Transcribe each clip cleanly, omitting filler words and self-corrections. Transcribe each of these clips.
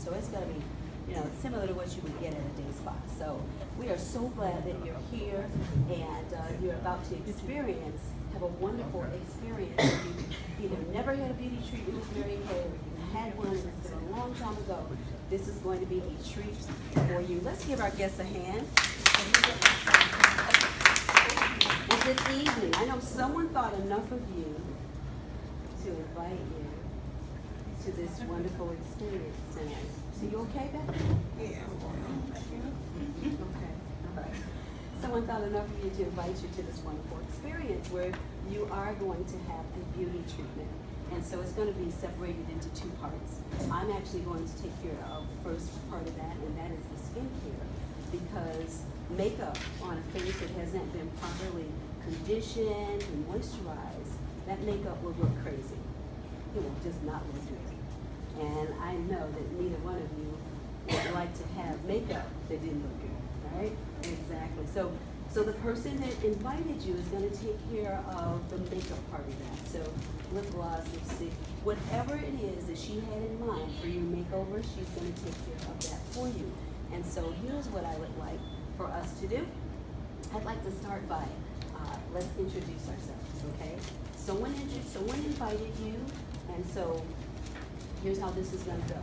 So it's going to be, similar to what you would get at a day spa. So we are so glad that you're here and you're about to have a wonderful experience. If you either never had a beauty treatment with Mary Kay or you had one and it's been a long time ago, this is going to be a treat for you. Let's give our guests a hand. And good evening. I know someone thought enough of you to invite you to this wonderful experience tonight. So you okay, Beth? Yeah. Okay. All right. Someone thought enough of you to invite you to this wonderful experience where you are going to have a beauty treatment. And so it's going to be separated into two parts. I'm actually going to take care of the first part of that, and that is the skincare. Because makeup on a face that hasn't been properly conditioned and moisturized, that makeup will look crazy. It will just not look good. And I know that neither one of you would like to have makeup that didn't look good, right? Exactly. So the person that invited you is going to take care of the makeup part of that. So lip gloss, lipstick, whatever it is that she had in mind for your makeover, she's going to take care of that for you. And so here's what I would like for us to do. I'd like to start by, let's introduce ourselves, okay? Someone invited you, and so here's how this is going to go.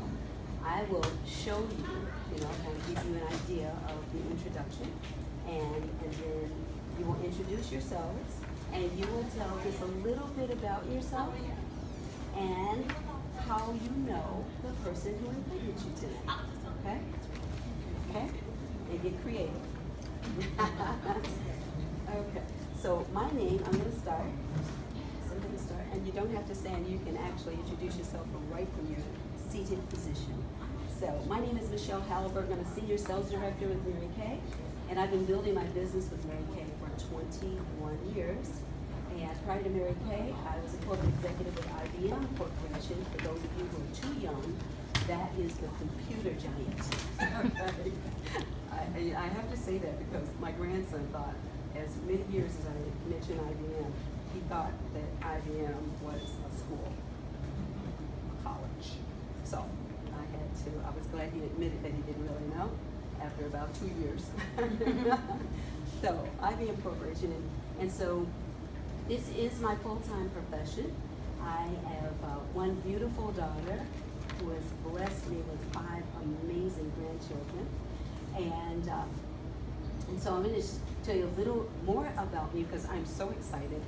I will show you, kind of give you an idea of the introduction, and then you will introduce yourselves, and you will tell us a little bit about yourself and how you know the person who invited you tonight, okay? Okay? And get creative. Okay. So my name, I'm going to start. And you don't have to stand. You can actually introduce yourself right from your seated position. So my name is Michele Halliburton. I'm a senior sales director with Mary Kay. And I've been building my business with Mary Kay for 21 years. And prior to Mary Kay, I was a corporate executive with IBM Corporation. For those of you who are too young, that is the computer giant. I have to say that because my grandson thought, as many years as I mentioned IBM, he thought that IBM was a school, a college. So I was glad he admitted that he didn't really know after about 2 years. So IBM Corporation, and so this is my full-time profession. I have one beautiful daughter who has blessed me with 5 amazing grandchildren. And so I'm going to tell you a little more about me because I'm so excited.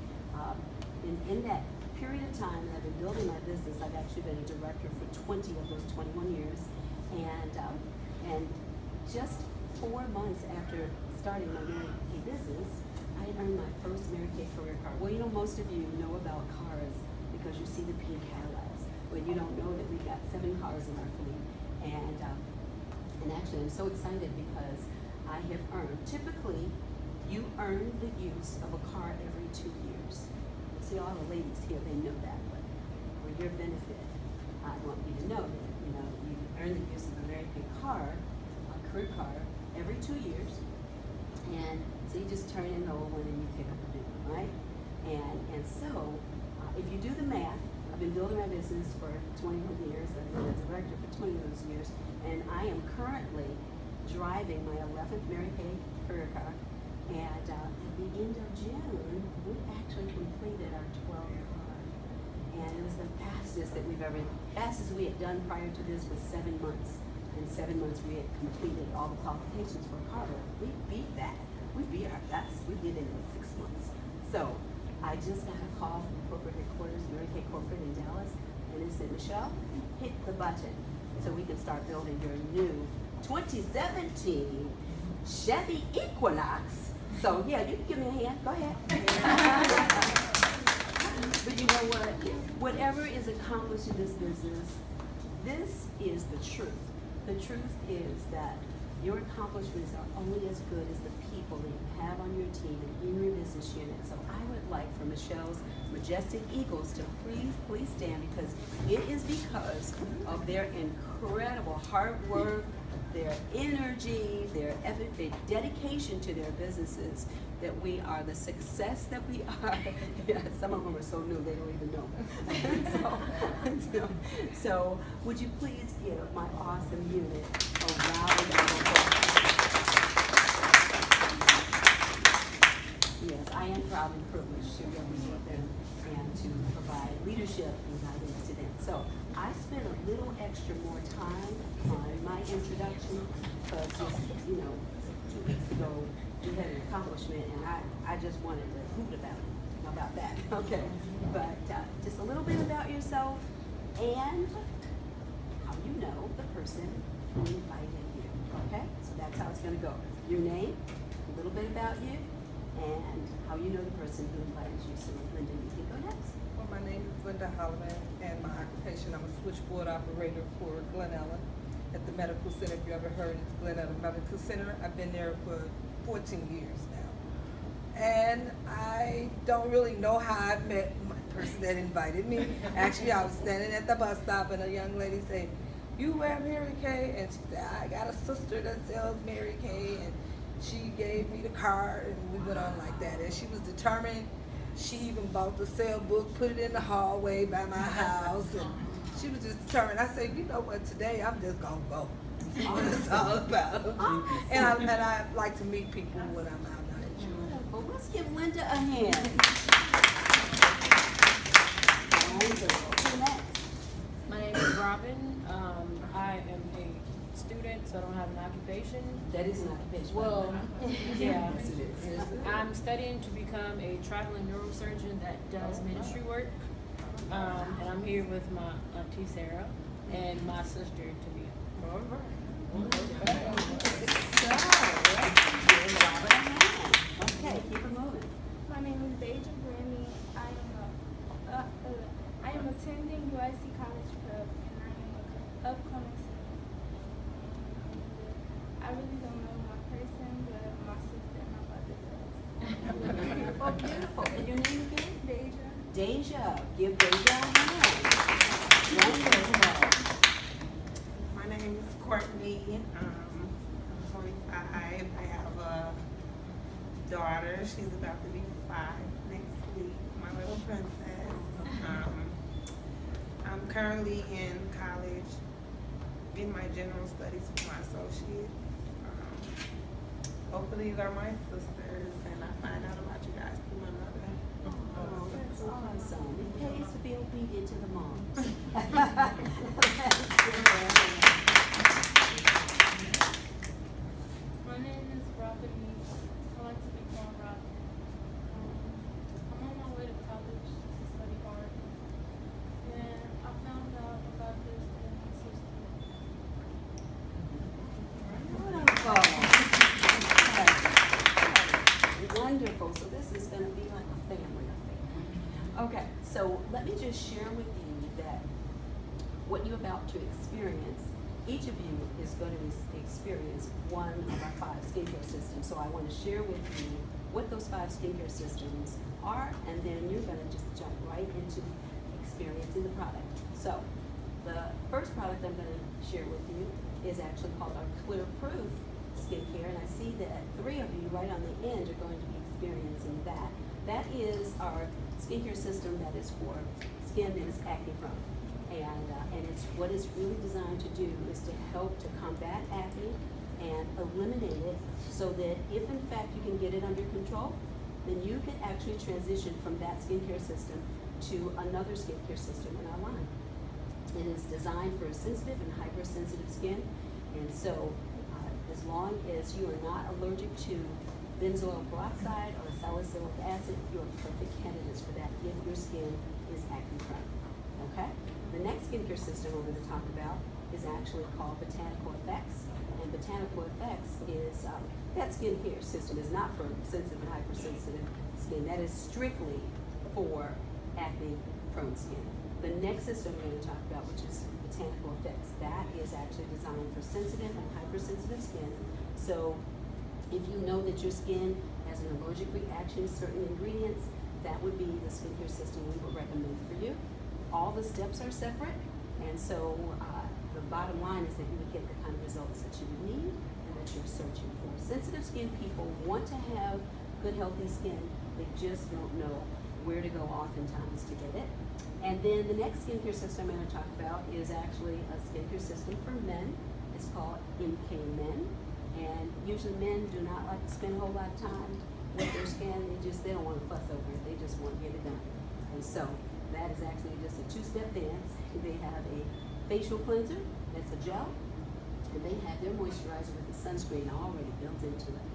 In that period of time that I've been building my business, I've actually been a director for 20 of those 21 years. And just 4 months after starting my Mary Kay business, I earned my first Mary Kay career car. Well, most of you know about cars because you see the pink Cadillacs, but you don't know that we've got 7 cars in our fleet. And actually, I'm so excited because I have earned, typically, you earn the use of a car every 2 years. See, all the ladies here, they know that, but for your benefit, I want you to know that, you earn the use of a Mary Kay car, a career car, every 2 years. And so you just turn in the old one and you pick up a new one, right? And so, if you do the math, I've been building my business for 21 years, I've been a director for 20 of those years, and I am currently driving my 11th Mary Kay career car. And at the end of June, we actually completed our 12th car. And it was the fastest that fastest we had done prior to this was 7 months. In 7 months, we had completed all the qualifications for a car. We beat that. We beat our best. We did it in 6 months. So I just got a call from corporate headquarters, Mary Kay Corporate in Dallas, and it said, Michele, hit the button so we can start building your new 2017 Chevy Equinox. So yeah, you can give me a hand. Go ahead. But you know what? Whatever is accomplished in this business, this is the truth. The truth is that your accomplishments are only as good as the people that you have on your team and in your business unit. So I would like for Michelle's majestic eagles to please stand, because it is because of their incredible hard work, their energy, their effort, their dedication to their businesses, that we are the success that we are. Yeah, some of them are so new they don't even know. So would you please give my awesome unit a round of applause? Yes, I am proud and privileged to represent them and to provide leadership and guidance to them. So I spent a little extra more time on my introduction, because just, 2 weeks ago we had an accomplishment, and I just wanted to hoot about that. Okay, but just a little bit about yourself and how you know the person who invited you. Okay, so that's how it's going to go. Your name, a little bit about you, and how you know the person who invited you. So Linda, you can go next. Well, my name is Linda Halliburton, and my occupation, I'm a switchboard operator for Glen Ellen at the medical center. If you ever heard, it's Glen Ellen Medical Center. I've been there for 14 years now. And I don't really know how I met my person that invited me. Actually, I was standing at the bus stop, and a young lady said, "You wear Mary Kay?" And she said, "I got a sister that sells Mary Kay." And she gave me the card, and we went on like that. And she was determined. She even bought the sale book, put it in the hallway by my house, and she was just determined. I said, "You know what, today I'm just gonna go." That's what it's all about. And I like to meet people when I'm out there. Well, let's give Linda a hand. Who's next? My name is Robin. I am a student, so I don't have an occupation. That is an occupation. Well, yeah. Yes, it is. I'm studying to become a traveling neurosurgeon that does ministry work. And I'm here with my auntie Sarah and my sister Tamia. So, let's give Robin a hand. Okay, keep it moving. My name is Deja Grammy. I am attending UIC College Prep, and I am an upcoming senior. I really don't know my person, but my sister and my brother does. Oh, beautiful. And your name again? Deja. Deja. Give Deja a hand. Wonderful. My name is Courtney. I'm 25. I have a daughter. She's about to be 5 next week. My little princess. I'm currently in college, in my general studies for my associate. Hopefully these are my sisters, and I find out about you guys through my mother. Oh, that's awesome. It pays to be obedient to the moms. My name is Robin Meeks. I like to be called Robin. I'm on my way to college to study hard. And I found out about this through my sister. Wonderful. So this is going to be like a family affair. Okay, so let me just share with you that what you're about to experience, each of you is going to experience one of our 5 skincare systems. So I want to share with you what those 5 skincare systems are, and then you're going to just jump right into experiencing the product. So the first product I'm going to share with you is actually called our Clear Proof skincare, and I see that 3 of you right on the end are going to be experiencing that. That is our skincare system that is for skin that is acne prone. And it's what it's really designed to do is to help to combat acne and eliminate it, so that if in fact you can get it under control, then you can actually transition from that skincare system to another skincare system in our line. It is designed for sensitive and hypersensitive skin, and so as long as you are not allergic to benzoyl peroxide or salicylic acid, you are perfect candidates for that if your skin is acne prone. Okay? The next skincare system we're going to talk about is actually called Botanical Effects. And Botanical Effects is, that skincare system is not for sensitive and hypersensitive skin. That is strictly for acne prone skin. The next system we're going to talk about, which is Botanical Effects, that is actually designed for sensitive and hypersensitive skin. So if you know that your skin has an allergic reaction to certain ingredients, that would be the skincare system we would recommend for you. All the steps are separate, and so the bottom line is that you would get the kind of results that you would need and that you're searching for. Sensitive skin people want to have good, healthy skin. They just don't know where to go oftentimes to get it. And then the next skincare system I'm going to talk about is actually a skincare system for men. It's called MK Men. And usually men do not like to spend a whole lot of time with their skin. They don't want to fuss over it. They just want to get it done. And so that is actually just a two-step dance. They have a facial cleanser that's a gel, and they have their moisturizer with the sunscreen already built into it.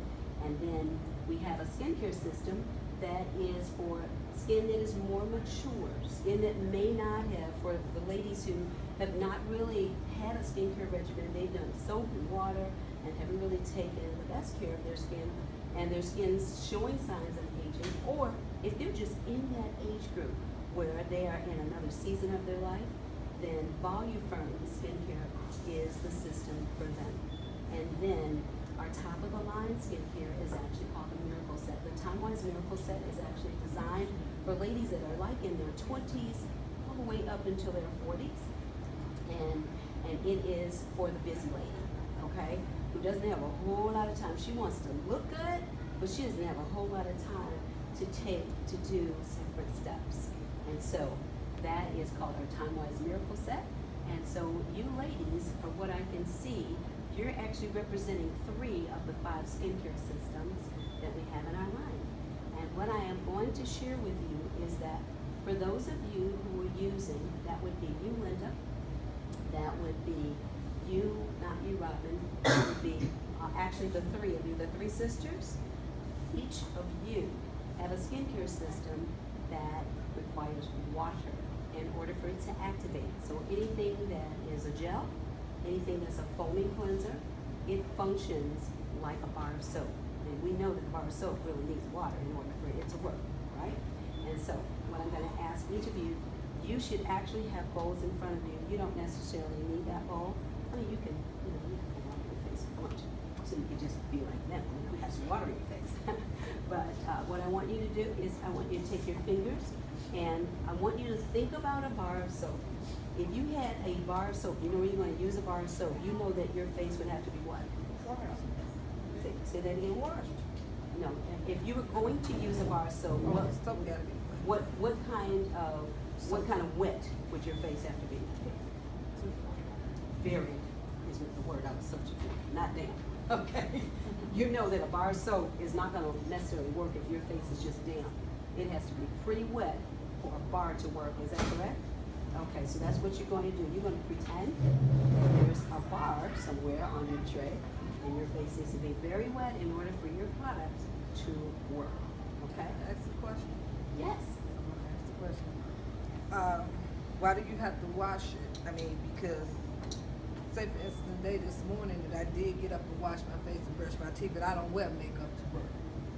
And then we have a skincare system that is for skin that is more mature, skin that may not have, for the ladies who have not really had a skincare regimen, they've done soap and water and haven't really taken the best care of their skin, and their skin's showing signs of aging, or if they're just in that age group where they are in another season of their life, then Voluferm skincare is the system for them. And then our top of the line skincare is actually called the Miracle Set. The Time-Wise Miracle Set is actually designed for ladies that are like in their 20s all the way up until their 40s. And it is for the busy lady, okay, who doesn't have a whole lot of time. She wants to look good, but she doesn't have a whole lot of time to do separate steps. And so that is called our Time-Wise Miracle Set. And so you ladies, from what I can see, you're actually representing 3 of the 5 skincare systems that we have in our line. And what I am going to share with you is that for those of you who are using, that would be you, Linda, that would be you, not you, Robin, that would be actually the 3 of you, the 3 sisters. Each of you have a skincare system that requires water in order for it to activate. So anything that is a gel, anything that's a foaming cleanser, it functions like a bar of soap. And we know that the bar of soap really needs water in order for it to work, right? And so what I'm going to ask each of you, you should actually have bowls in front of you. You don't necessarily need that bowl. I mean, you can put water in your face if you want to. So you can just be like them and have some water in your face. But what I want you to do is I want you to take your fingers and I want you to think about a bar of soap. If you had a bar of soap, you know where you're going to use a bar of soap, you know that your face would have to be what? Say that again? Washed. No. If you were going to use a bar of soap, what kind of wet would your face have to be? Very is the word I was searching for, not damp. Okay. You know that a bar of soap is not going to necessarily work if your face is just damp. It has to be pretty wet for a bar to work. Is that correct? Okay, so that's what you're going to do. You're going to pretend that there's a bar somewhere on your tray, and your face needs to be very wet in order for your product to work. Okay? That's the question. Yes. That's the question. Why do you have to wash it? I mean, because, say for instance, the day this morning that I did get up and wash my face and brush my teeth, but I don't wear makeup to work.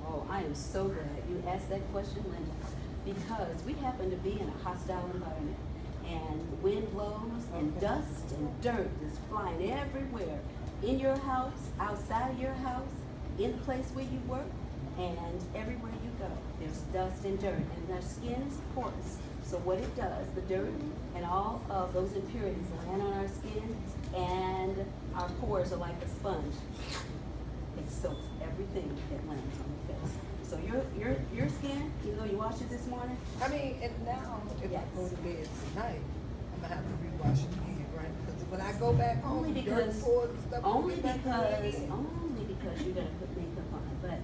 Oh, I am so glad you asked that question, Linda, because we happen to be in a hostile environment. And the wind blows, and dust and dirt is flying everywhere. In your house, outside your house, in the place where you work, and everywhere you go, there's dust and dirt. And our skin is porous. So what it does, the dirt and all of those impurities land on our skin, and our pores are like a sponge. It soaks everything that lands on the face. So your skin, even though you washed it this morning, I mean, and now if Yes. I go to bed tonight, I'm gonna have to rewash it again, right? Because when I go back home, only dirt because pores and stuff. only will get back in again. because you're gonna put makeup on. But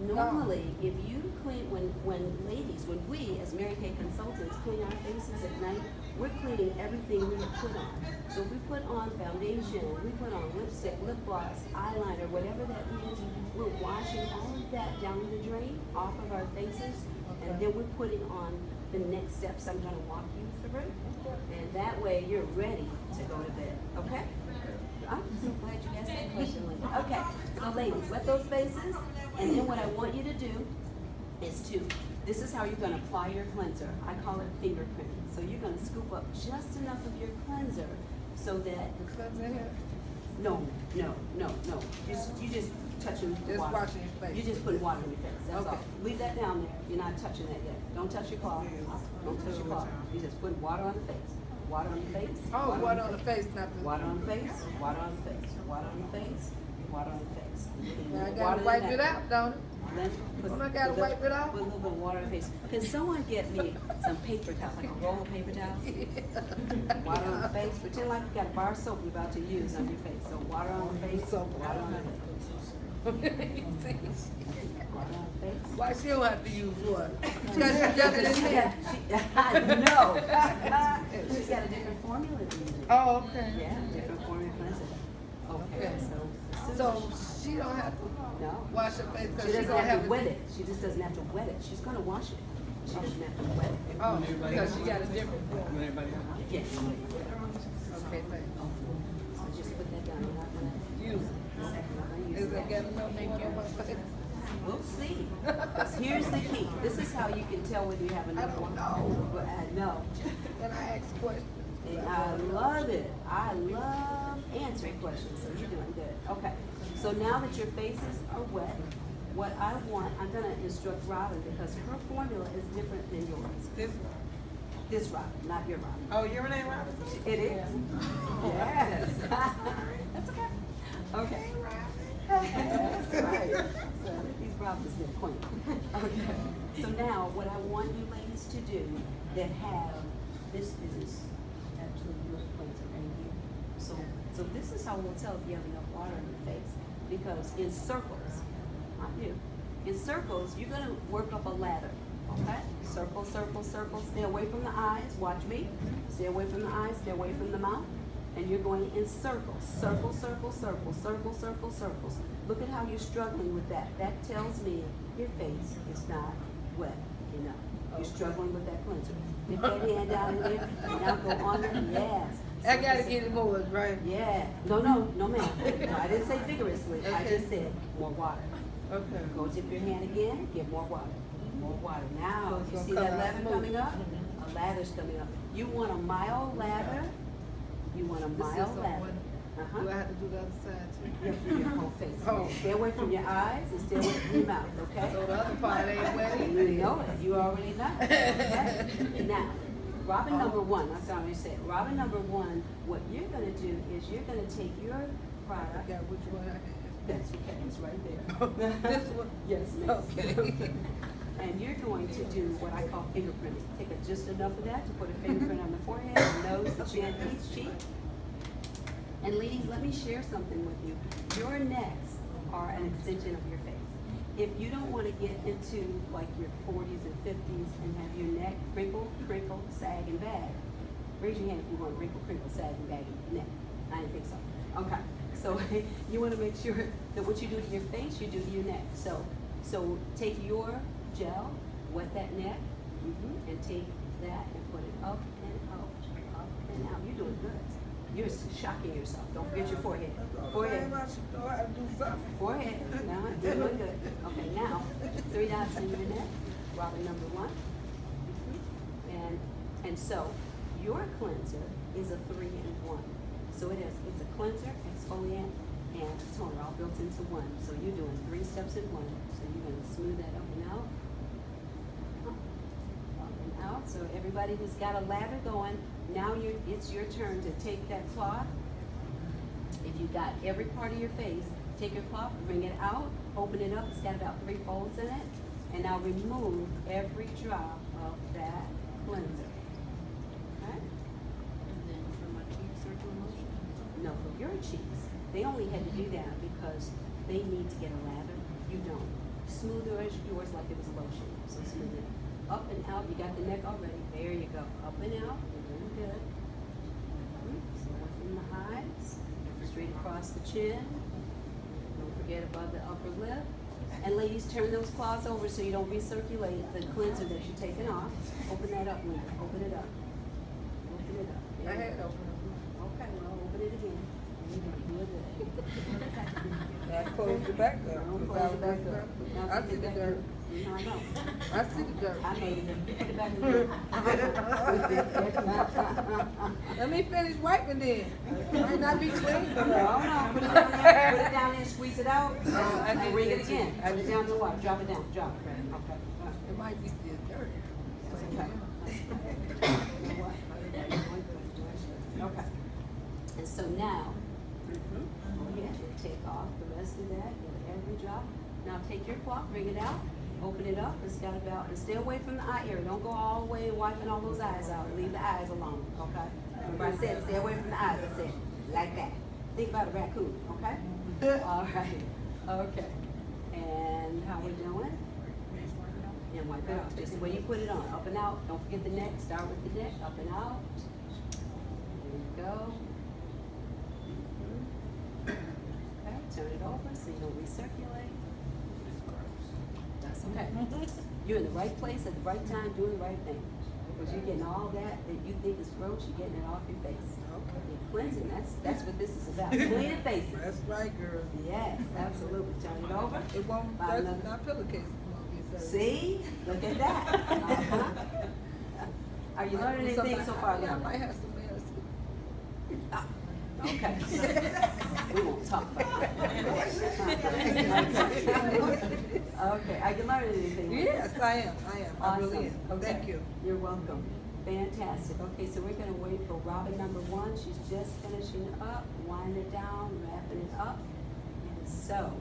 normally, if you clean when we as Mary Kay consultants clean our faces at night, we're cleaning everything we have put on. So if we put on foundation, we put on lipstick, lip gloss, eyeliner, whatever that is, we're washing all of that down the drain off of our faces, and then we're putting on the next steps I'm gonna walk you through. And that way you're ready to go to bed, okay? I'm so glad you asked that question, Linda. Okay, so ladies, wet those faces, and then what I want you to do is this is how you're gonna apply your cleanser. I call it fingerprinting. So you're gonna scoop up just enough of your cleanser so that The cleanser here? no. You just touching the Just water. washing your face. You're just putting water in your face, that's Okay. all. Leave that down there, you're not touching that yet. Don't touch your cloth, don't touch your cloth. You just put water on the face, water on the face. Oh, water on the face, not the. Water on the face, water on the face, water on the face, water on the face. Now I Water gotta in wipe that. it out, don't it? Then put- Don't I gotta put a- wipe it out? Put a little bit of water on the face. Can someone get me some paper towels, like a roll of paper towels? Water on the face, pretend like you got a bar of soap you're about to use on your face. So water on the face, Soap. water on the face. Water on the face. Why she don't have to use water? Because she just in there. I know. She's got a different formula than you do. Oh, okay. Yeah, different formula cleanser. Okay, Okay. so. So she don't have to No. wash her face She because she doesn't don't have have to wet it. She just doesn't have to wet it. She's gonna wash it. She doesn't have to wet it. Oh, because she got a different form. Yes. Okay, thanks. So just put that down. You're not gonna Use it. Is it getting enough water on my face? We'll see. 'Cause here's the key. This is how you can tell whether you have enough water. But I know. And I ask questions. And I love it. I love answering questions. So you're doing good. Okay. So now that your faces are wet, what I want, I'm gonna instruct Robin because her formula is different than yours. This, This Robin, not your Robin. oh, your name, Robin? It is. Yes. That's okay. Okay. That's right. So these Robins get queen. Okay. So now, what I want you ladies to do that have, this is actually your cleanser right here. So this is how we'll tell if you have enough water in your face. Because in circles, not you, in circles, you're gonna work up a ladder. Okay? Circle, circle, circle. Stay away from the eyes. Watch me. Stay away from the eyes. Stay away from the mouth. And you're going in circles. Circle, circle, circle, circle, circle, circles. Look at how you're struggling with that. That tells me your face is not wet enough. You're struggling with that cleanser. Get that hand down in there. Now go on it. Yes. I gotta get it more, right? Yeah. No, ma'am. No, I didn't say vigorously. I Okay. just said more water. Okay. Go dip your hand again, get more water. More water. Now, So it's you gonna see come that out lather smooth. coming up? A lather's coming up. You want a mild lather? You want a This is mild the lather? one. Uh-huh. Do I have to do the other side too? You have to do your whole face. Oh. Stay away from your eyes and stay away from your mouth, okay? So the other part ain't wet You either. know it. You already know. Okay? Now, Robin number one, that's what I'm gonna say. Robin number one, what you're gonna do is you're gonna take your I product. got which one I have. That's okay, it's right there. This one? Yes, ma'am. Okay. And you're going to do what I call fingerprinting. Take just enough of that to put a fingerprint on the forehead, the nose, the chin, each cheek. And ladies, let me share something with you. Your necks are an extension of your face. If you don't want to get into like your 40s and 50s and have your neck wrinkle, crinkle, sag, and bag, raise your hand if you want wrinkle, crinkle, sag, and bag neck. I didn't think so. Okay. So you want to make sure that what you do to your face, you do to your neck. So take your gel, wet that neck, and take that and put it up and out, up and out. You're doing good. You're shocking yourself. Don't forget your forehead. Forehead. I should know how to do something. Forehead. No, you're doing good. Okay, now 3 dots in your neck. Robin number one. And so your cleanser is a 3-in-1. So it's a cleanser, exfoliant, and toner all built into one. So you're doing 3 steps in one. So you're gonna smooth that up and out. Up and out. So everybody who's got a lather going, now it's your turn to take that cloth. If you got every part of your face, take your cloth, bring it out, open it up. It's got about 3 folds in it. And now remove every drop of that cleanser. Okay? And then for my cheek circle motion. No, for your cheeks. They only had to do that because they need to get a lather. You don't. Smooth yours like it was lotion. So smooth it. Up and out. You got the neck already. There you go. Up and out. You're doing good. So away from the eyes. Straight across the chin. Don't forget above the upper lip. And ladies, turn those cloths over so you don't recirculate the cleanser that you're taking off. Open that up, Linda. Open it up. Open it up. I There you had go. open Okay, well, open it again. You're good. I closed it back up. Don't because close I it back was up. I see the dirt. I know. I see the dirt. I know you did. Put it back in there. Let me finish wiping then. Might not be clean. No, put it down there, put it down there, squeeze it out, I and did ring that it too. again. I Put it did. down in the water, drop it down, drop it. Okay. It might be still dirty. Okay. Okay. And so now, go ahead and take off the rest of that, get every drop. Now take your cloth, bring it out, open it up, it's got about, and stay away from the eye area. Don't go all the way wiping all those eyes out. Leave the eyes alone, okay? Remember I said stay away from the eyes, I said, like that. Think about a raccoon, okay? All right, okay. And how we doing? And wipe it off, just the way you put it on, up and out. Don't forget the neck, start with the neck, up and out. There you go. Okay, turn it over so you don't recirculate. That's okay. You're in the right place at the right time, doing the right thing. Because you're getting all that you think is gross, you're getting it off your face. Okay. You're cleansing, that's what this is about, cleaning faces. That's right, girl. Yes, absolutely, turn it over. It won't, Find that's another- not pillowcase. It won't get dirty. See, look at that. Are you learning anything so far, Yeah, I Linda? might have some mayors too. Okay. We won't talk about that. Okay, are you learning anything? Yes, I am. I really Awesome. am. Okay. Thank you. You're welcome. Fantastic. Okay, so we're gonna wait for Robin number 1. She's just finishing up, winding it down, wrapping it up. And so,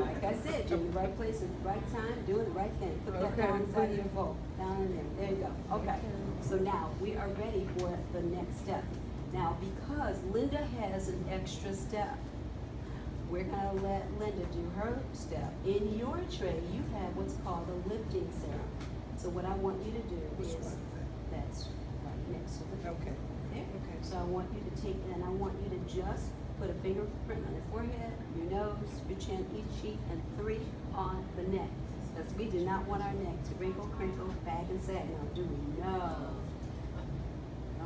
like I said, you're in the right place at the right time, doing the right thing. Put that Okay. down inside of your bowl, down in there. There you go. Okay. So now we are ready for the next step. Now, because Linda has an extra step, we're gonna let Linda do her step. In your tray, you have what's called a lifting serum. So what I want you to do Which is, one is that's right next to the Okay. there. Okay. So I want you to take, and I want you to just put a fingerprint on your forehead, your nose, your chin, each cheek, and 3 on the neck. Because we do not want our neck to wrinkle, crinkle, bag, and sag now, do we? No.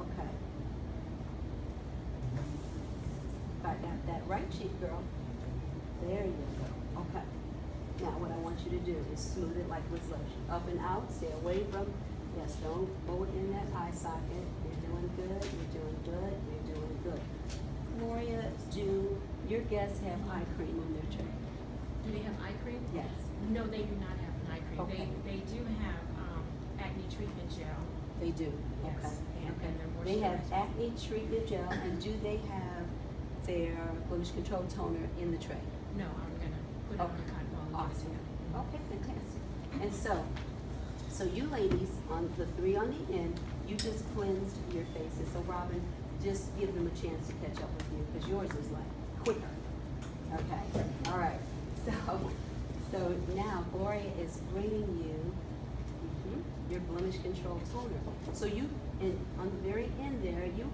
Okay. I got that right cheek, girl. There you go. Okay. Now what I want you to do is smooth it like with lotion. Up and out, stay away from, yes, don't go in that eye socket. You're doing good, you're doing good, you're doing good. Gloria, do your guests have eye cream on their tray? Do they have eye cream? Yes. No, they do not have an eye cream. Okay. They do have acne treatment gel. They do? Yes, Okay. and Okay. their They have moisturizer. acne treatment gel, and do they have their blemish control toner in the tray? No, I'm gonna put it on the cotton ball. Awesome. Okay, fantastic. And so you ladies, on the 3 on the end, you just cleansed your faces. So Robin, just give them a chance to catch up with you, because yours is like quicker. Okay, all right. So now Gloria is bringing you your blemish control toner. So you, on the very end there, you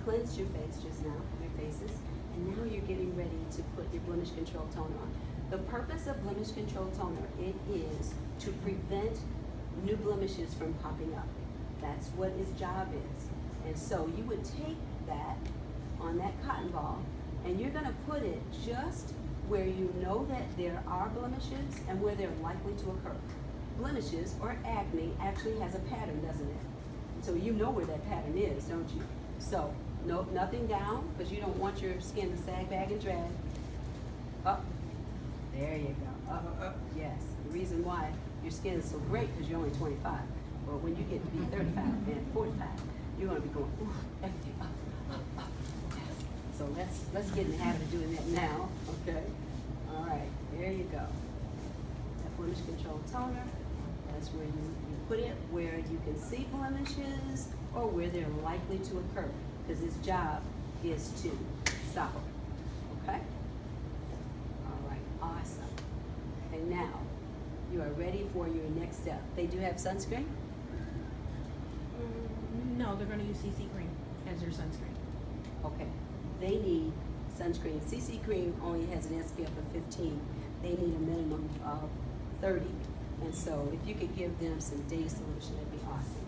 cleansed your face just now, your faces, and now you're getting ready to put your blemish control toner on. The purpose of blemish control toner, it is to prevent new blemishes from popping up. That's what its job is. And so you would take that on that cotton ball, and you're gonna put it just where you know that there are blemishes and where they're likely to occur. Blemishes or acne actually has a pattern, doesn't it? So you know where that pattern is, don't you? So, no, nothing down, because you don't want your skin to sag, bag, and drag. Up. There you go. Up. Yes. The reason why your skin is so great because you're only 25. But when you get to be 35 and 45, you're going to be going, ooh, everything up. Yes. So let's get in the habit of doing that now. Okay. All right. There you go. That blemish control toner. That's where you put it where you can see blemishes or where they're likely to occur, because its job is to stop them. Okay? All right, awesome. And now, you are ready for your next step. They do have sunscreen? No, they're gonna use CC cream as their sunscreen. Okay. They need sunscreen. CC cream only has an SPF of 15. They need a minimum of 30. And so if you could give them some day solution, that'd be awesome.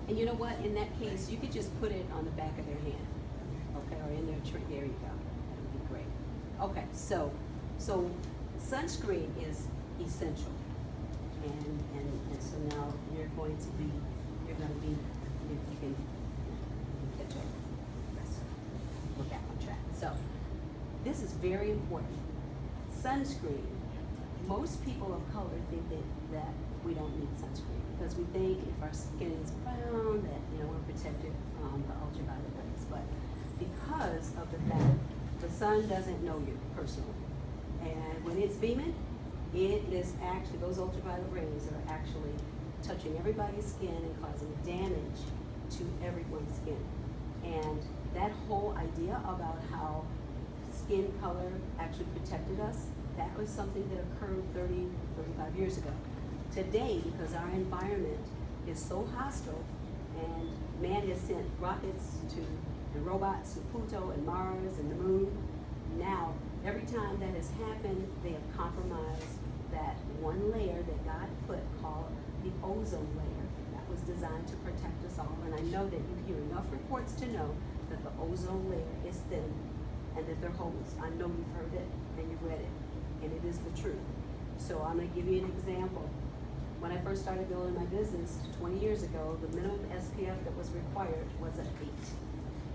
And you know what? In that case, you could just put it on the back of their hand, okay, or in their tree. There you go. That would be great. Okay, so sunscreen is essential. And so now you can catch up. We're back on track. So this is very important. Sunscreen. Most people of color think that we don't need sunscreen because we think if our skin is brown that we're protected from the ultraviolet rays. But because of the fact the sun doesn't know you personally, and when it's beaming, it is actually, those ultraviolet rays are actually touching everybody's skin and causing damage to everyone's skin. And that whole idea about how skin color actually protected us, that was something that occurred 30, 35 years ago. Today, because our environment is so hostile and man has sent rockets and robots to Pluto and Mars and the moon, now every time that has happened, they have compromised that one layer that God put called the ozone layer that was designed to protect us all. And I know that you hear enough reports to know that the ozone layer is thin and that there are holes. I know you've heard it and you've read it, and it is the truth. So I'm going to give you an example. When I first started building my business 20 years ago, the minimum SPF that was required was an 8.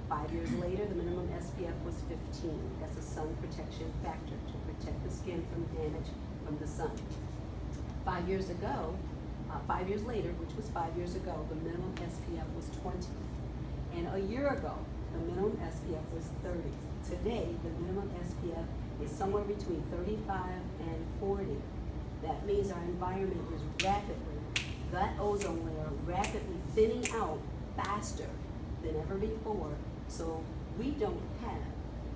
5 years later, the minimum SPF was 15. That's a sun protection factor to protect the skin from damage from the sun. 5 years ago, 5 years later, which was 5 years ago, the minimum SPF was 20. And a year ago, the minimum SPF was 30. Today, the minimum SPF is somewhere between 35 and 40. That means our environment is that ozone layer rapidly thinning out faster than ever before. So we don't have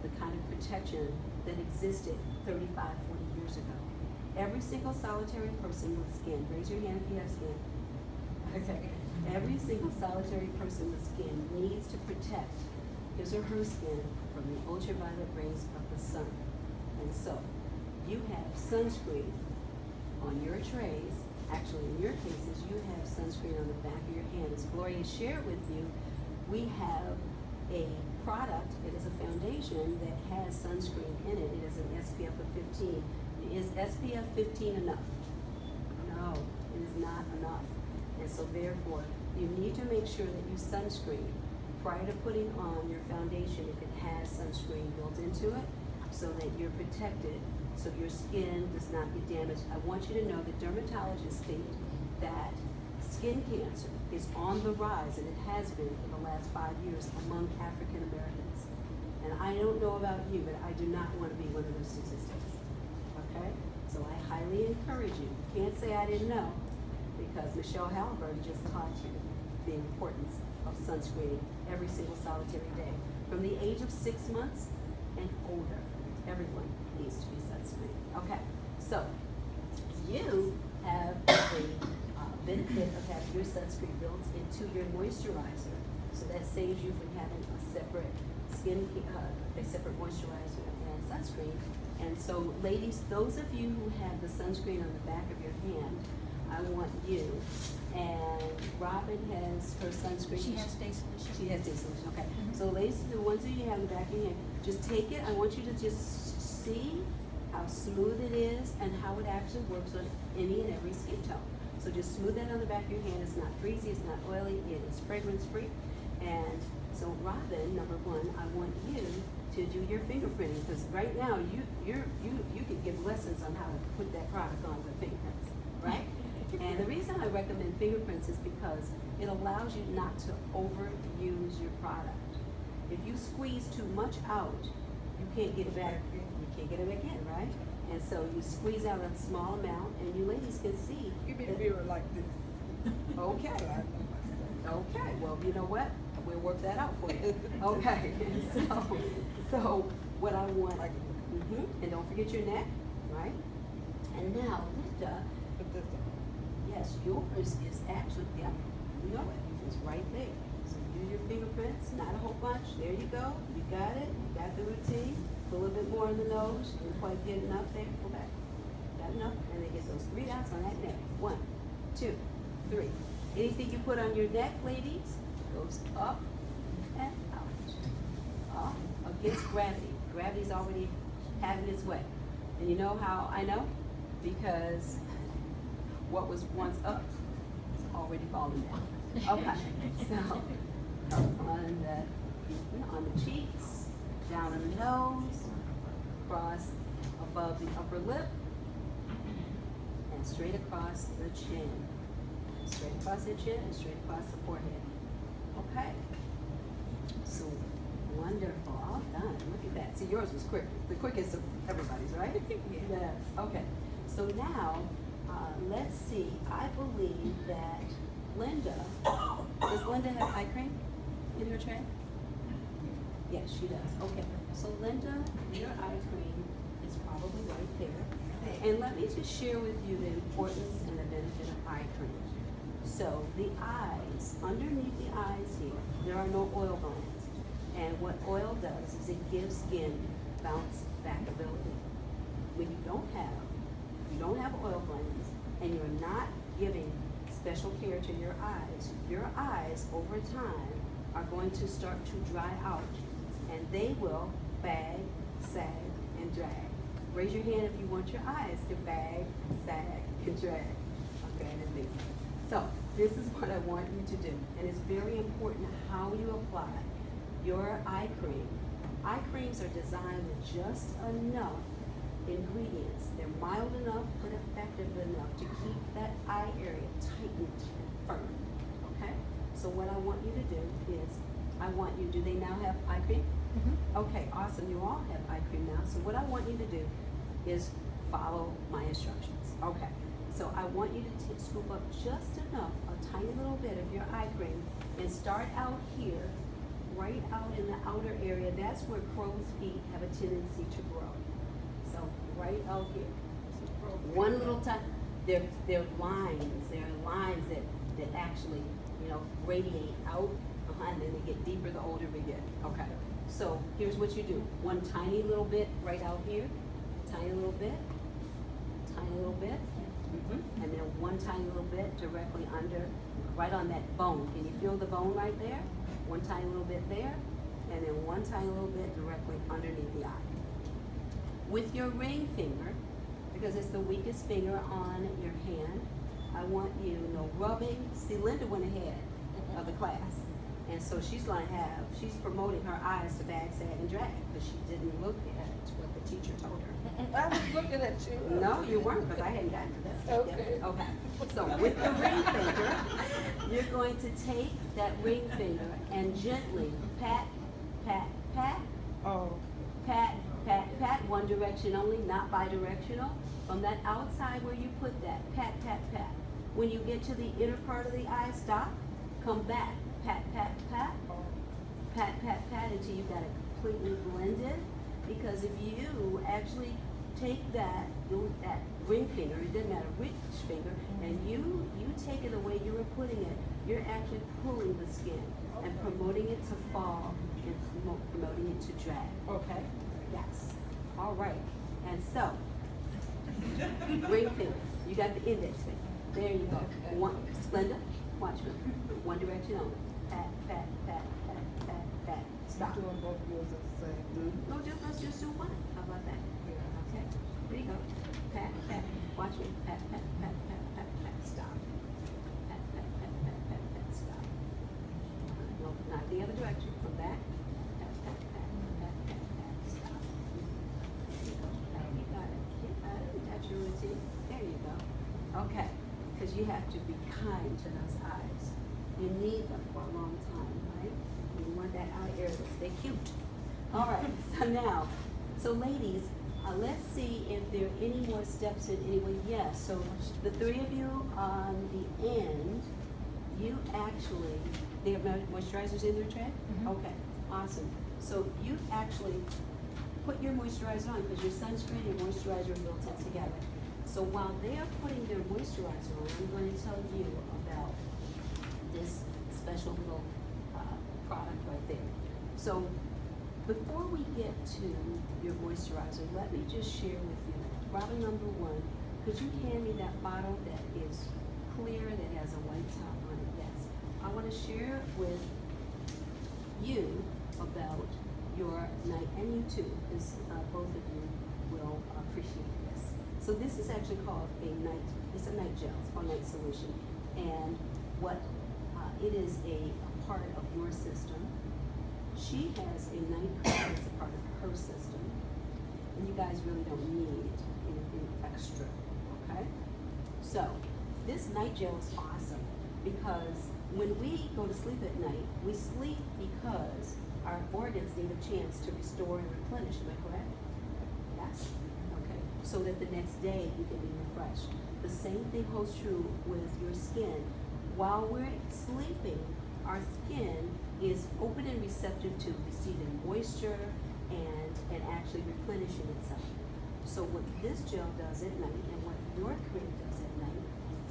the kind of protection that existed 35, 40 years ago. Every single solitary person with skin, raise your hand if you have skin. Okay. Every single solitary person with skin needs to protect his or her skin from the ultraviolet rays of the sun. And so you have sunscreen on your trays. Actually, in your cases, you have sunscreen on the back of your hand. As Gloria shared with you, we have a product, it is a foundation that has sunscreen in it. It is an SPF of 15. Is SPF 15 enough? No, it is not enough. And so therefore, you need to make sure that you sunscreen prior to putting on your foundation if it has sunscreen built into it, so that you're protected, so your skin does not get damaged. I want you to know that dermatologists state that skin cancer is on the rise, and it has been for the last 5 years among African Americans. And I don't know about you, but I do not want to be one of those statistics. Okay? So I highly encourage you. You can't say I didn't know, because Michele Halliburton just taught you the importance of sunscreen every single solitary day. From the age of 6 months and older, everyone needs to be sunscreen. Okay, so you have the benefit of having your sunscreen built into your moisturizer, so that saves you from having a separate a separate moisturizer and sunscreen. And so, ladies, those of you who have the sunscreen on the back of your hand, I want you, and Robin has her sunscreen. She has day solution. She has day solution, okay. So ladies, the ones that you have in the back of your hand, just take it. I want you to just see how smooth it is and how it actually works on any and every skin tone. So just smooth that on the back of your hand. It's not greasy, it's not oily, it is fragrance free. And so Robin, number one, I want you to do your fingerprinting, because right now you could give lessons on how to put that product on with fingerprints, right? And the reason I recommend fingerprints is because it allows you not to overuse your product. If you squeeze too much out, you can't get it back. You can't get it back in, right? And so you squeeze out a small amount, and you ladies can see. You be a mirror like this. Okay. Okay. Well, you know what? We'll work that out for you. Okay. So what I want, and don't forget your neck, right? And now, Linda. Put this on. Yes, yours is actually, yeah, you know it. It's right there. So do your fingerprints, not a whole bunch. There you go. You got it. You got the routine. Put a little bit more in the nose. Didn't quite get enough there. Go back. Got enough. And then get those 3 dots on that neck. 1, 2, 3. Anything you put on your neck, ladies, goes up and out. Up against gravity. Gravity's already having its way. And you know how I know? Because what was once up is already falling down. Okay, so on the cheeks, down on the nose, across above the upper lip, and straight across the chin. Straight across the chin and straight across the forehead. Okay. So wonderful. All done. Look at that. See, yours was quick. The quickest of everybody's, right? Yes. Okay. So now, let's see. I believe that Linda, does Linda have eye cream in her tray? Yes, she does. Okay. So Linda, your eye cream is probably right there. And let me just share with you the importance and the benefit of eye cream. So the eyes, underneath the eyes here, there are no oil glands. And what oil does is it gives skin bounce back ability. When you don't have oil glands, and you're not giving special care to your eyes over time are going to start to dry out, and they will bag, sag, and drag. Raise your hand if you want your eyes to bag, sag, and drag. Okay, that makes sense. So this is what I want you to do, and it's very important how you apply your eye cream. Eye creams are designed with just enough ingredients. They're mild enough but effective enough to keep that eye area tightened and firm. Okay? So what I want you to do is, do they now have eye cream? Mm-hmm. Okay, awesome. You all have eye cream now. So what I want you to do is follow my instructions. Okay. So I want you to scoop up just enough, a tiny little bit of your eye cream, and start out here, right out in the outer area. That's where crow's feet have a tendency to grow. So right out here. One little time. They're lines. There are lines that actually, radiate out, and then they get deeper the older we get. Okay. So here's what you do. One tiny little bit right out here. Tiny little bit. Tiny little bit. Mm-hmm. And then one tiny little bit directly under, right on that bone. Can you feel the bone right there? One tiny little bit there, and then one tiny little bit directly underneath the eye. With your ring finger, because it's the weakest finger on your hand, I want you, no rubbing. See, Linda went ahead of the class, and so she's promoting her eyes to bag, sag, and drag, because she didn't look at what the teacher told her. I was looking at you. No, you weren't, because I hadn't gotten to this. Okay. Okay. So with the ring finger, you're going to take that ring finger and gently pat, pat, pat. Oh. Pat, pat, pat, one direction only, not bi-directional. From that outside where you put that, pat, pat, pat. When you get to the inner part of the eye, stop, come back, pat, pat, pat, pat, pat, pat, until you've got it completely blended. Because if you actually take that ring finger, it doesn't matter which finger, and you take it the way you were putting it, you're actually pulling the skin and promoting it to fall and promoting it to drag. Okay? Yes. All right. And so, ring finger. You got the index finger. There you go. One, Splenda, watch me. One direction only. Pat, pat, pat, pat, pat, pat. Stop. Doing both yours at the same. No, let's just do one. How about that? Yeah. Okay. There you go. Pat, pat. Watch me. Pat, pat, pat, pat, pat, pat. Stop. Pat, pat, pat, pat, pat, pat. Stop. No, not the other direction. Come back. Pat, pat, pat, pat, pat, pat. Stop. There you go. You got it. You got it. You got your routine. There you go. Okay. Because you have to be kind to those eyes. You need them for a long time, right? You want that eye area to stay cute. All right, so ladies, let's see if there are any more steps in any way. Yes, so the three of you on the end, you actually, they have moisturizers in their tray? Mm-hmm. Okay, awesome. So you actually put your moisturizer on, because your sunscreen and moisturizer are built in together. So while they are putting their moisturizer on, I'm going to tell you about this special little product right there. So before we get to your moisturizer, let me just share with you, bottle number one, could you hand me that bottle that is clear, that has a white top on it? Yes. I want to share with you about your night, and you too, because both of you will appreciate this. So this is actually called it's a night gel, it's called night solution. And what, it is a part of your system. She has a night cream that's a part of her system. And you guys really don't need anything extra, okay? So, this night gel is awesome because when we go to sleep at night, we sleep because our organs need a chance to restore and replenish, am I correct? Yes? Okay, so that the next day you can be refreshed. The same thing holds true with your skin. While we're sleeping, our skin is open and receptive to receiving moisture and actually replenishing itself. So what this gel does at night and what your cream does at night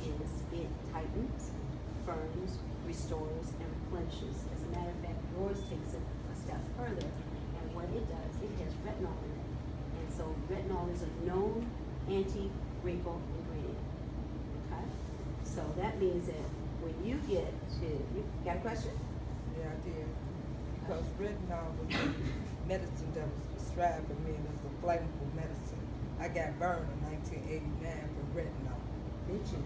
is it tightens, firms, restores, and replenishes. As a matter of fact, yours takes it a step further, and what it does, it has retinol in it. And so retinol is a known anti-wrinkle ingredient. Okay? So that means that when you get to, you got a question? Yeah, I did. Because retinol was a medicine that was prescribed for me, and it was a flammable medicine. I got burned in 1989 for retinol. Did you?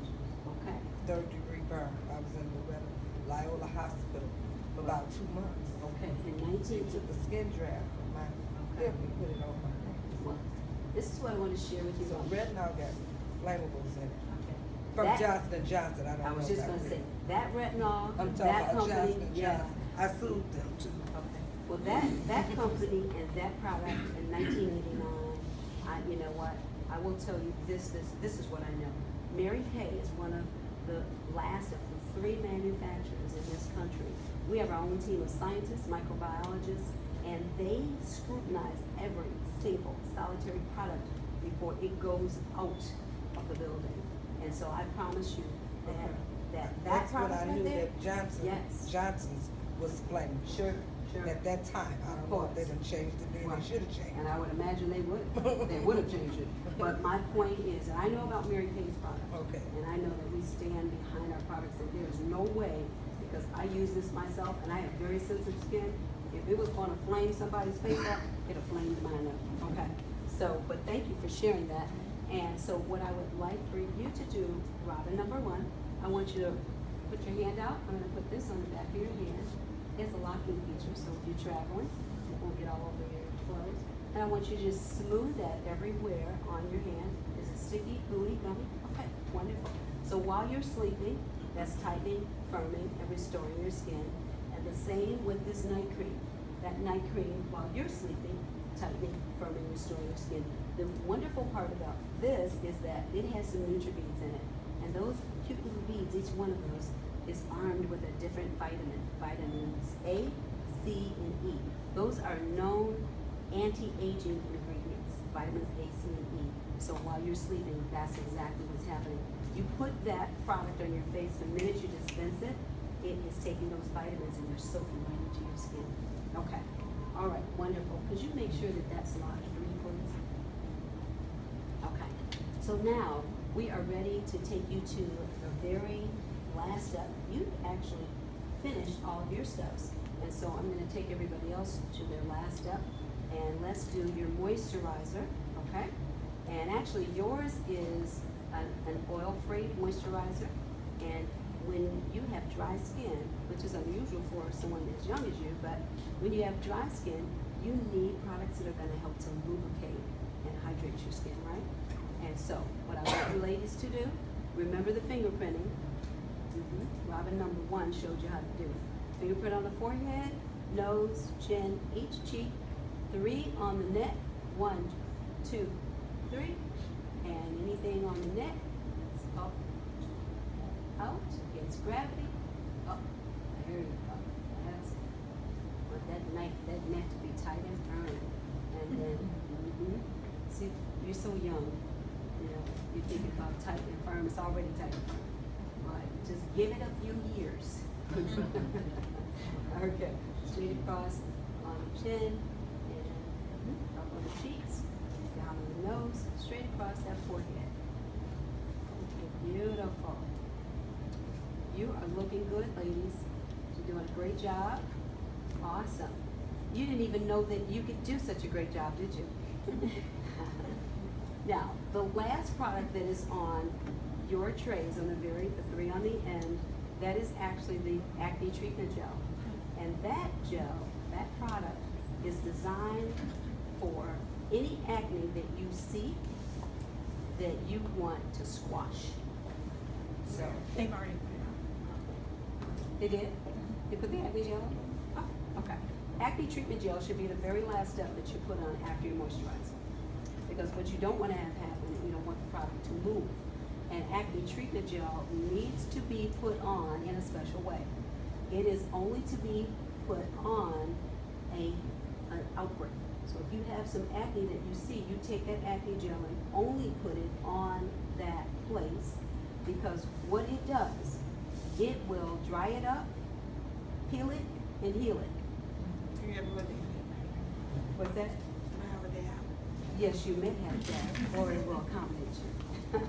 Okay. 3rd-degree burn. I was in the Loyola Hospital for about 2 months. Okay. In They 19, took a skin draft from my hip and put it on my neck. well, this is what I want to share with you. So retinol got flammables in it. Okay. From That- Johnson & Johnson, I don't I know was just about gonna say, it. that retinol, I'm talking that about company, Johnson & yeah. Johnson. I sued them too. Okay. Well, that company and that product in 1989, you know what? I will tell you this is what I know. Mary Kay is one of the last of the 3 manufacturers in this country. We have our own team of scientists, microbiologists, and they scrutinize every single solitary product before it goes out of the building. And so I promise you that That's when product I right knew there. that Yes. Johnson's was flammable. Sure. At that time, I don't know if they done changed it then, Right. they should have changed And it. I would imagine they would. They would have changed it. But my point is, I know about Mary Kay's product. Okay. And I know that we stand behind our products, and there's no way, because I use this myself, and I have very sensitive skin. If it was gonna flame somebody's face up, it'd have flamed mine up, okay? So, but thank you for sharing that. And so what I would like for you to do, Robin, number 1, I want you to put your hand out. I'm gonna put this on the back of your hand. It's a locking feature, so if you're traveling, it won't get all over your clothes. And I want you to just smooth that everywhere on your hand. Is it sticky, gooey, gummy? Okay, wonderful. So while you're sleeping, that's tightening, firming, and restoring your skin. And the same with this night cream. That night cream, while you're sleeping, tightening, firming, restoring your skin. The wonderful part about this is that it has some NutriBeads in it. And those cute little beads, each one of those, is armed with a different vitamin. Vitamins A, C, and E. Those are known anti-aging ingredients. Vitamins A, C, and E. So while you're sleeping, that's exactly what's happening. You put that product on your face, the minute you dispense it, it is taking those vitamins and they're soaking right into your skin. Okay. All right, wonderful. Could you make sure that that's lodged for me, please? Okay. So now we are ready to take you to the very last step. You actually finished all of your steps. And so I'm going to take everybody else to their last step. And let's do your moisturizer, okay? And actually yours is an oil-free moisturizer. And when you have dry skin, which is unusual for someone as young as you, but when you have dry skin, you need products that are going to help to lubricate and hydrate your skin, right? And so what I want you ladies to do, remember the fingerprinting. Robin number 1 showed you how to do it. Fingerprint on the forehead, nose, chin, each cheek, 3 on the neck, 1, 2, 3, and anything on the neck, it's up, out, against gravity, up, there you go, that's it. Want that neck to be tight and firm, and then, see, you're so young, you know, you think about tight and firm, it's already tight and firm. But just give it a few years. Okay, straight across on the chin, and up on the cheeks, down on the nose, straight across that forehead. Okay, beautiful. You are looking good, ladies. You're doing a great job. Awesome. You didn't even know that you could do such a great job, did you? Now, the last product that is on your trays, on the three on the end, that is actually the acne treatment gel. And that gel, that product, is designed for any acne that you see that you want to squash. So, They've already put it out. they did? They put the acne gel on? Oh, okay. Acne treatment gel should be the very last step that you put on after you moisturize. Because what you don't want to have happen is you don't want the product to move. And acne treatment gel needs to be put on in a special way. It is only to be put on an outbreak. So if you have some acne that you see, you take that acne gel and only put it on that place, because what it does, it will dry it up, peel it, and heal it. You ever look at What's that? have a day out? Yes, you may have that, or it will accommodate you.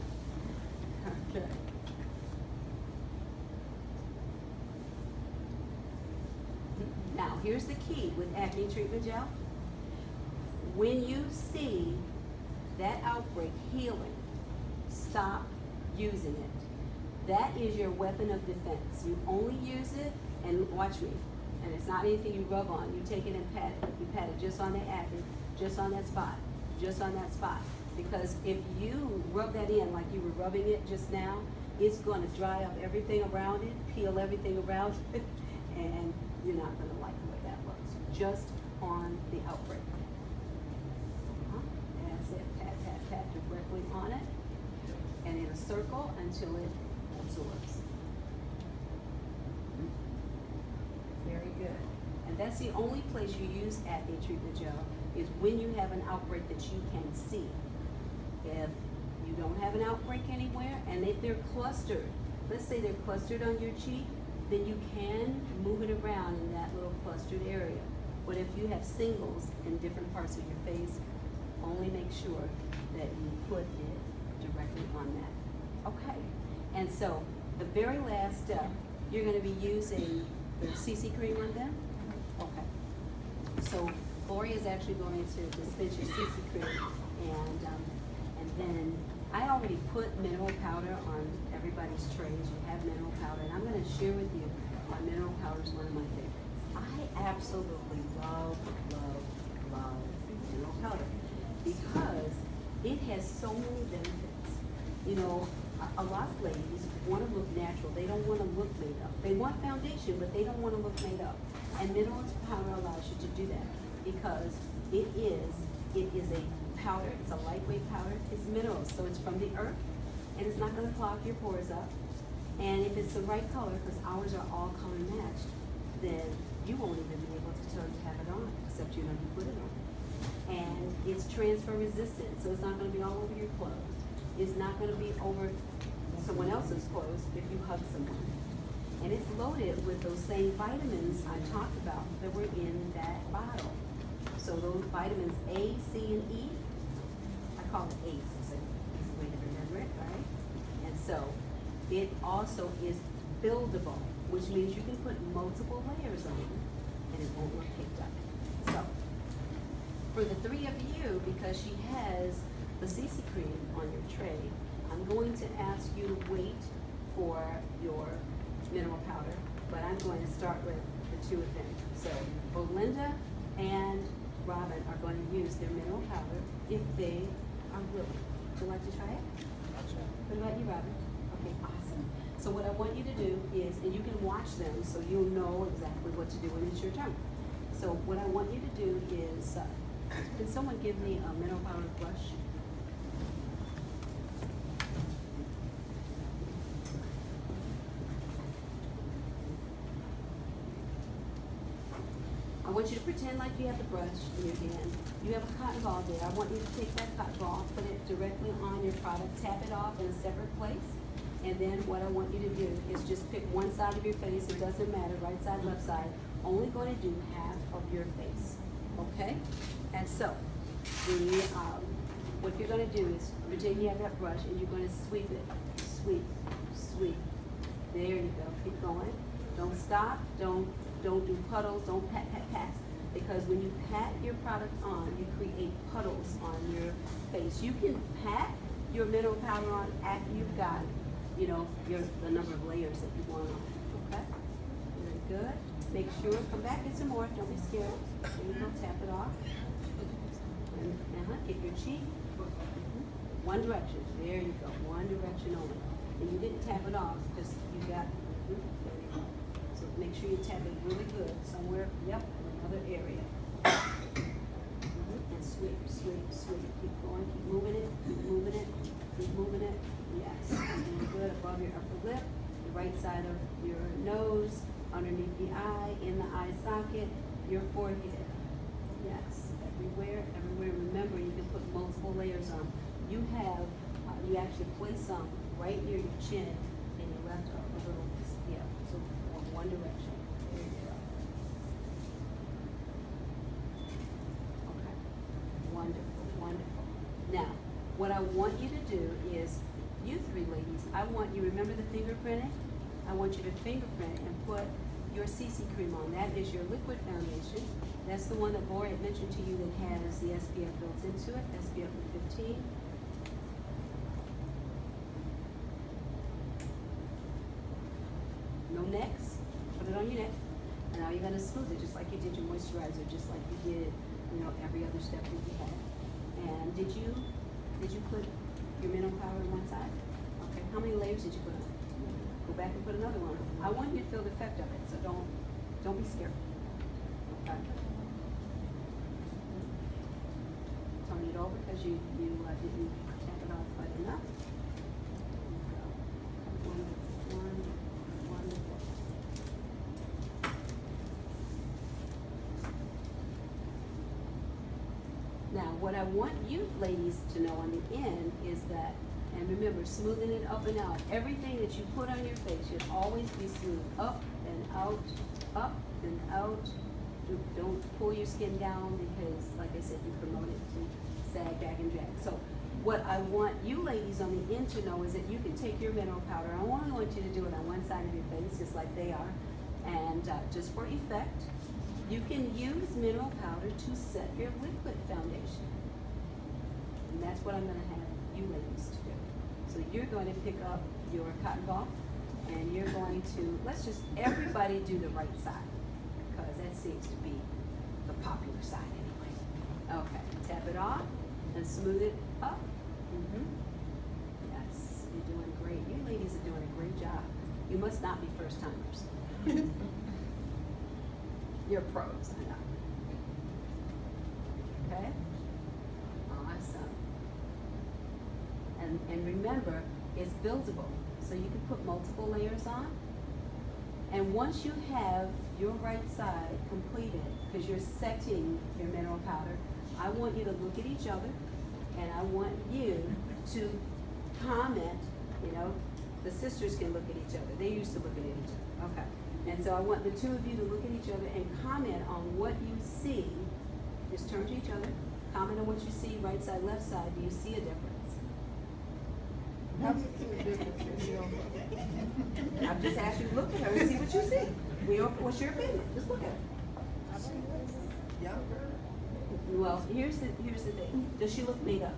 Okay. Now, here's the key with acne treatment gel. When you see that outbreak healing, stop using it. That is your weapon of defense. You only use it, and watch me, and it's not anything you rub on. You take it and pat it. You pat it just on that acne, just on that spot, just on that spot. Because if you rub that in like you were rubbing it just now, it's going to dry up everything around it, peel everything around it, and you're not going to like the way that looks. Just on the outbreak. That's it. Pat, pat, pat directly on it, and in a circle until it absorbs. Very good. And that's the only place you use acne treatment gel, is when you have an outbreak that you can see. If you don't have an outbreak anywhere, and if they're clustered, let's say they're clustered on your cheek, then you can move it around in that little clustered area. But if you have singles in different parts of your face, only make sure that you put it directly on that. Okay, and so the very last step, you're going to be using the CC cream on them. Okay, so Gloria is actually going to dispense your CC cream, and then I already put mineral powder on everybody's trays. You have mineral powder, and I'm going to share with you why mineral powder is one of my favorites. I absolutely love mineral powder because it has so many benefits. You know, a lot of ladies want to look natural. They don't want to look made up. They want foundation, but they don't want to look made up. And mineral powder allows you to do that because it is a powder. It's a lightweight powder. It's minerals, so it's from the earth, and it's not going to clog your pores up. And if it's the right color, because ours are all color matched, then you won't even be able to tell you have it on, except you know you put it on. And it's transfer resistant, so it's not going to be all over your clothes. It's not going to be over someone else's clothes if you hug someone. And it's loaded with those same vitamins I talked about that were in that bottle. So those vitamins A, C, and E, I call it ACE, it's an easy way to remember it, right? And so it also is buildable, which means you can put multiple layers on and it won't look caked up. So for the three of you, because she has the CC cream on your tray, I'm going to ask you to wait for your mineral powder, but I'm going to start with the two of them. So Belinda and Robin are going to use their mineral powder if they are willing. Would you like to try it? What about you, Robin? Okay, awesome. So what I want you to do is, and you can watch them so you'll know exactly what to do when it's your turn. So what I want you to do is, can someone give me a mineral powder brush? I want you to pretend like you have the brush in your hand. You have a cotton ball there. I want you to take that cotton ball, put it directly on your product, tap it off in a separate place. And then what I want you to do is just pick one side of your face. It doesn't matter, right side, left side. Only going to do half of your face, okay? And so, what you're going to do is pretend you have that brush and you're going to sweep it. Sweep, sweep. There you go. Keep going. Don't stop. Don't do puddles. Don't pat, pat, pat. because when you pat your product on, you create puddles on your face. You can pat your mineral powder on after you've got, you know, the number of layers that you want on, okay? Very good. Make sure, come back, get some more, don't be scared. There you go, tap it off. And get your cheek. One direction, there you go, one direction only. And you didn't tap it off, because you got, there you go. So make sure you tap it really good, somewhere, yep, in another area. And sweep, sweep, sweep, keep going, keep moving it, keep moving it, keep moving it. Yes, very good, above your upper lip, the right side of your nose, underneath the eye, in the eye socket, your forehead. Yes, everywhere, everywhere. Remember, you can put multiple layers on. You have, you actually place some right near your chin and you left a little, yeah, so one direction. There you go. Okay, wonderful, wonderful. Now, what I want you to do is, you three ladies, I want you, remember the fingerprinting? I want you to fingerprint and put your CC cream on. That is your liquid foundation. That's the one that Laura had mentioned to you that has the SPF built into it, SPF of 15. No necks, put it on your neck. And now you're gonna smooth it just like you did your moisturizer, just like you did, you know, every other step that you had. And did you put your mineral powder on one side? Okay, how many layers did you put on? Go back and put another one. I want you to feel the effect of it, so don't be scared. Okay. Turn it over because you didn't tap it off quite enough. Wonderful, wonderful, wonderful. Now, what I want you ladies to know on the end is that, and remember, smoothing it up and out. Everything that you put on your face should always be smooth. Up and out, up and out. Don't pull your skin down because, like I said, you promote it to sag, bag, and drag. So what I want you ladies on the end to know is that you can take your mineral powder. I only want you to do it on one side of your face, just like they are. And just for effect, you can use mineral powder to set your liquid foundation. And that's what I'm gonna have you ladies to do. So you're going to pick up your cotton ball and you're going to, let's just, everybody do the right side because that seems to be the popular side anyway. Okay, tap it off and smooth it up. Yes, you're doing great. You ladies are doing a great job. You must not be first timers. You're pros, I know. Okay? Awesome. And remember, it's buildable. So you can put multiple layers on. And once you have your right side completed, because you're setting your mineral powder, I want you to look at each other and I want you to comment, you know, the sisters can look at each other. They used to look at each other. Okay. And so I want the two of you to look at each other and comment on what you see. Just turn to each other. Comment on what you see, right side, left side. Do you see a difference? How do you see a difference in your? I've just asked you to look at her and see what you see. What's your opinion? Just look at her. Younger. Well, here's the thing. Does she look made up?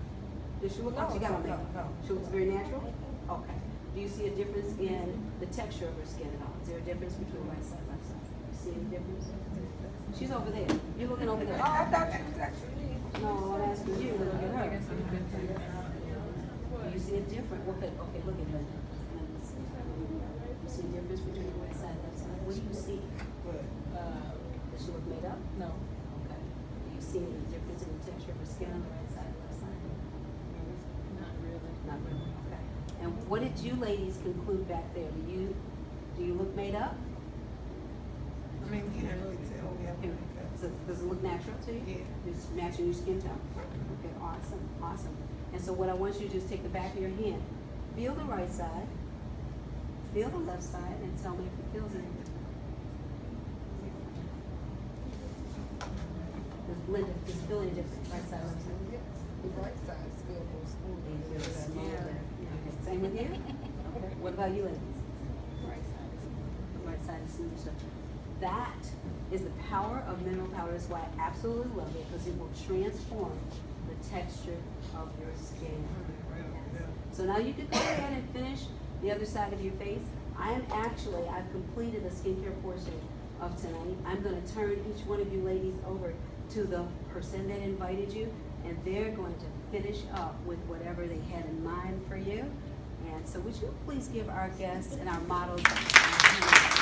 Does she look like she got on makeup? No. She looks very natural? Okay. Do you see a difference in the texture of her skin at all? Is there a difference between right side and left side? You see any difference? She's over there. You're looking over there. Oh, I thought you was actually me. No, I'm asking you to look at her. Do you see a difference? Okay, look at Linda. You see a difference between the right side and left side? What do you see? Does she look made up? No. Okay. Do you see any difference in the texture of her skin on the right side and left side? Not really. Not really, okay. And what did you ladies conclude back there? Do you look made up? I mean, we can't really tell. We have to make up. Does it look natural to you? Yeah. It's matching your skin tone? Okay, awesome, awesome. And so what I want you to do is take the back of your hand, feel the right side, feel the left side, and tell me if it feels anything. Linda, does it feel any different? Right side, left side? The right side is feel more smooth. Smoother. Okay, same with you? Okay. What about you ladies? Right side is smooth. The right side is smoother. So that is the power of mineral powder. That's why I absolutely love it, because it will transform the texture of your skin. Yes. So now you can go ahead and finish the other side of your face. I've completed the skincare portion of tonight. I'm gonna turn each one of you ladies over to the person that invited you, and they're going to finish up with whatever they had in mind for you. And so would you please give our guests and our models a hand?